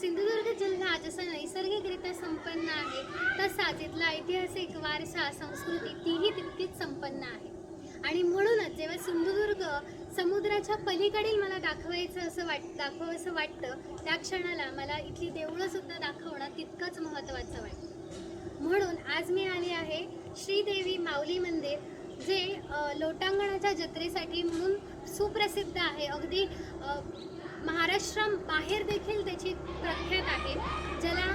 सिंधुदुर्ग जिल्हा जसा नैसर्गिकरित्या संपन्न आहे तसाच इथला ऐतिहासिक वारसा संस्कृती तीही तितकीच संपन्न आहे। आणि म्हणूनच जेव्हा सिंधुदुर्ग समुद्राच्या पलीकडील मला दाखवावंसं वाटतं त्या क्षणाला मला इथली देवळं सुद्धा दाखवणं तितकंच महत्त्वाचं वाटतं। म्हणून आज मी आली आहे श्रीदेवी माऊली मंदिर, जे लोटांगणाच्या जत्रेसाठी म्हणून सुप्रसिद्ध आहे। अगदी महाराष्ट्राबाहेर देखील त्याची प्रख्यात आहे, ज्याला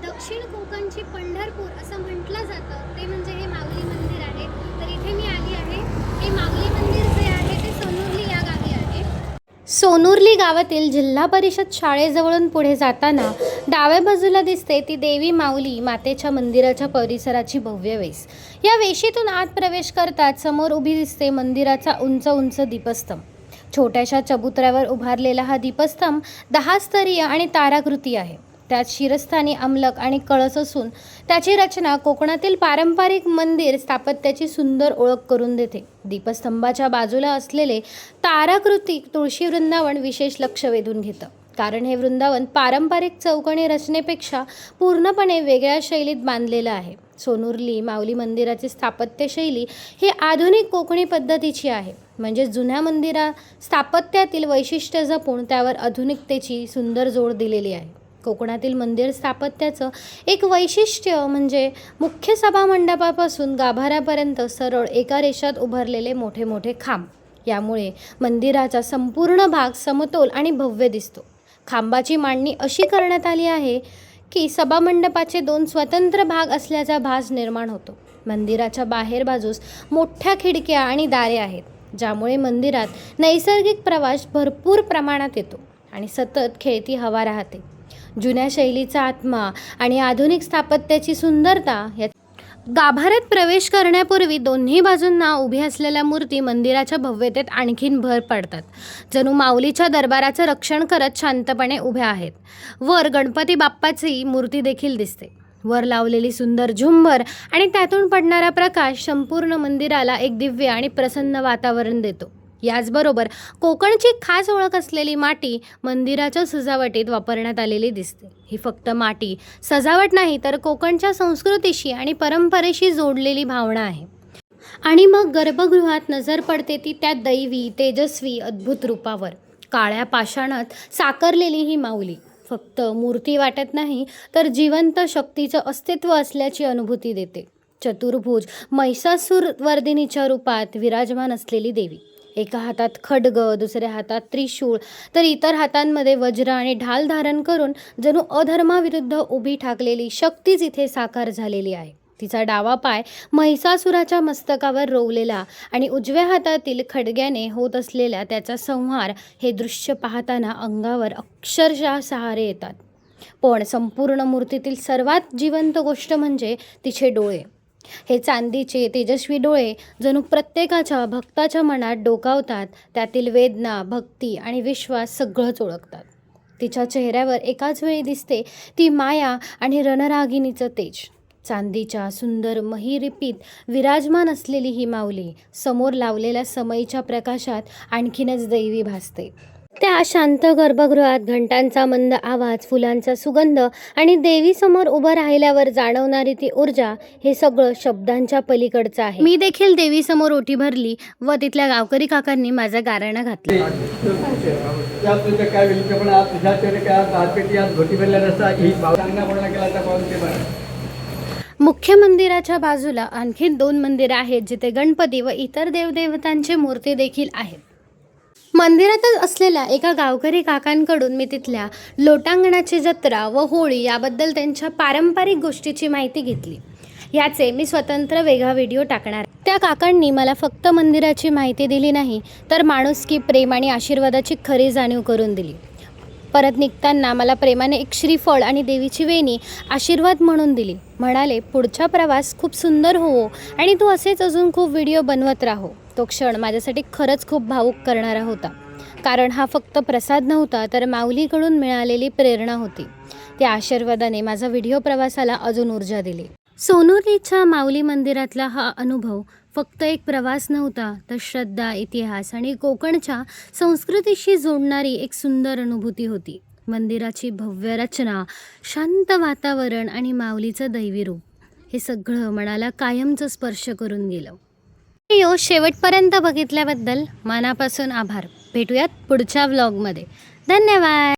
दक्षिण कोकणची पंढरपूर असं म्हटलं जातं, ते म्हणजे हे माऊली मंदिर आहे। तर इथे मी आली आहे। हे माऊली मंदिर जे आहे ते सोनुर्ली या गावी आहे। सोनुर्ली गावातील जिल्हा परिषद शाळेजवळून पुढे जाताना डाव्या बाजूला दिसते ती देवी माऊली मातेच्या मंदिराच्या परिसराची भव्य वेस। या वेशीतून आत प्रवेश करतात समोर उभी दिसते मंदिराचा उंच उंच दीपस्तंभ। छोट्याशा चबुतऱ्यावर उभारलेला हा दीपस्तंभ 10 स्तरीय आणि ताराकृती आहे। त्यात शिरस्थानी अमलक आणि कळस असून त्याची रचना कोकणातील पारंपरिक मंदिर स्थापत्याची सुंदर ओळख करून देते। दीपस्तंभाच्या बाजूला असलेले ताराकृती तुळशी वृंदावन विशेष लक्ष वेधून घेतं, कारण हे वृंदावन पारंपरिक चौकोनी रचनेपेक्षा पूर्णपणे वेगळ्या शैलीत बांधलेलं आहे। सोनुर्ली माऊली मंदिराची स्थापत्य शैली ही आधुनिक कोकणी पद्धतीची आहे, म्हणजे जुन्या मंदिरा स्थापत्यातील वैशिष्ट्य जपून त्यावर आधुनिकतेची सुंदर जोड दिलेली आहे। कोकणातील मंदिर स्थापत्याचं एक वैशिष्ट्य म्हणजे मुख्य सभा मंडपापासून गाभाऱ्यापर्यंत सरळ एका रेषात उभारलेले मोठे मोठे खांब। यामुळे मंदिराचा संपूर्ण भाग समतोल आणि भव्य दिसतो। खांबाची मांडणी अशी करण्यात आली आहे की सभामंडपाचे 2 स्वतंत्र भाग असल्याचा भास निर्माण होतो। मंदिराच्या बाहेर बाजूस मोठ्या खिडक्या आणि दारे आहेत, ज्यामुळे मंदिरात नैसर्गिक प्रकाश भरपूर प्रमाणात येतो आणि सतत खेळती हवा राहते। जुन्या शैलीचा आत्मा आणि आधुनिक स्थापत्याची सुंदरता या गाभाऱ्यात प्रवेश करण्यापूर्वी दोन्ही बाजूंना उभी असलेल्या मूर्ती मंदिराच्या भव्यतेत आणखीन भर पाडतात, जणू माऊलीच्या दरबाराचं रक्षण करत शांतपणे उभ्या आहेत। वर गणपती बाप्पाची मूर्ती देखील दिसते। वर लावलेली सुंदर झुंबर आणि त्यातून पडणारा प्रकाश संपूर्ण मंदिराला एक दिव्य आणि प्रसन्न वातावरण देतो। याचबरोबर कोकणची खास ओळख असलेली माटी मंदिराच्या सजावटीत वापरण्यात आलेली दिसते। ही फक्त माटी सजावट नाही, तर कोकणच्या संस्कृतीशी आणि परंपरेशी जोडलेली भावना आहे। आणि मग गर्भगृहात नजर पडते ती त्या दैवी तेजस्वी अद्भुत रूपावर। काळ्या पाषाणात साकारलेली ही माऊली फक्त मूर्ती वाटत नाही, तर जिवंत शक्तीचं अस्तित्व असल्याची अनुभूती देते। चतुर्भुज महिषासूर वर्धिनीच्या रूपात विराजमान असलेली देवी, एका हातात खड्ग, दुसऱ्या हातात त्रिशूळ, तर इतर हातांमध्ये वज्र आणि ढाल धारण करून जणू अधर्माविरुद्ध उभी ठाकलेली शक्तीच इथे साकार झालेली आहे। तिचा डावा पाय महिषासुराच्या मस्तकावर रोवलेला आणि उजव्या हातातील खडग्याने होत असलेला त्याचा संहार, हे दृश्य पाहताना अंगावर अक्षरशः सहारे येतात। पण संपूर्ण मूर्तीतील सर्वात जिवंत गोष्ट म्हणजे तिचे डोळे। हे चांदीचे तेजस्वी डोळे जणू प्रत्येकाच्या भक्ताच्या मनात डोकावतात, त्यातील वेदना, भक्ती आणि विश्वास सगळंच ओळखतात। तिच्या चेहऱ्यावर एकाच वेळी दिसते ती माया आणि रणरागिणीचं तेज। चांदीच्या सुंदर महिरिपीत विराजमान असलेली ही माऊली समोर लावलेल्या समईच्या प्रकाशात आणखीनच दैवी भासते। त्या शांत गर्भगृहात घंटांचा मंद आवाज, फुलांचा सुगंध आणि देवीसमोर उभं राहिल्यावर जाणवणारी ती ऊर्जा, हे सगळं शब्दांच्या पलीकडचं आहे। मी देखील देवीसमोर ओटी भरली व तिथल्या गावकरी काकांनी माझा गाराणा घातला। मुख्य मंदिराच्या बाजूला आणखी 2 मंदिरं आहेत, जिथे गणपती व इतर देवदेवतांची मूर्ती देखील आहेत। मंदिरातच असलेल्या एका गावकरी काकांकडून मी तिथल्या लोटांगणाची जत्रा व होळी याबद्दल त्यांच्या पारंपरिक गोष्टीची माहिती घेतली। याचे मी स्वतंत्र वेगळा व्हिडिओ टाकणार। त्या काकांनी मला फक्त मंदिराची माहिती दिली नाही, तर माणुसकी, प्रेम आणि आशीर्वादाची खरी जाणीव करून दिली। परत निघताना मला प्रेमाने एक श्रीफळ आणि देवीची वेणी आशीर्वाद म्हणून दिली। म्हणाले, पुढचा प्रवास खूप सुंदर होवो आणि तू असेच अजून खूप व्हिडिओ बनवत राहो। तो क्षण माझ्यासाठी खरंच खूप भावुक करणारा होता, कारण हा फक्त प्रसाद नव्हता, तर माऊलीकडून मिळालेली प्रेरणा होती। त्या आशीर्वादाने माझा व्हिडिओ प्रवासाला अजून ऊर्जा दिली। सोनुर्लीच्या माऊली मंदिरातला हा अनुभव फक्त एक प्रवास नव्हता, तर श्रद्धा, इतिहास आणि कोकणच्या संस्कृतीशी जोडणारी एक सुंदर अनुभूती होती। मंदिराची भव्य रचना, शांत वातावरण आणि माऊलीचं दैवी रूप हे सगळं मनाला कायमचं स्पर्श करून गेलं. व्हिडिओ शेवटपर्यंत बघितल्याबद्दल मनापासून आभार. भेटूयात पुढच्या व्लॉगमध्ये. धन्यवाद.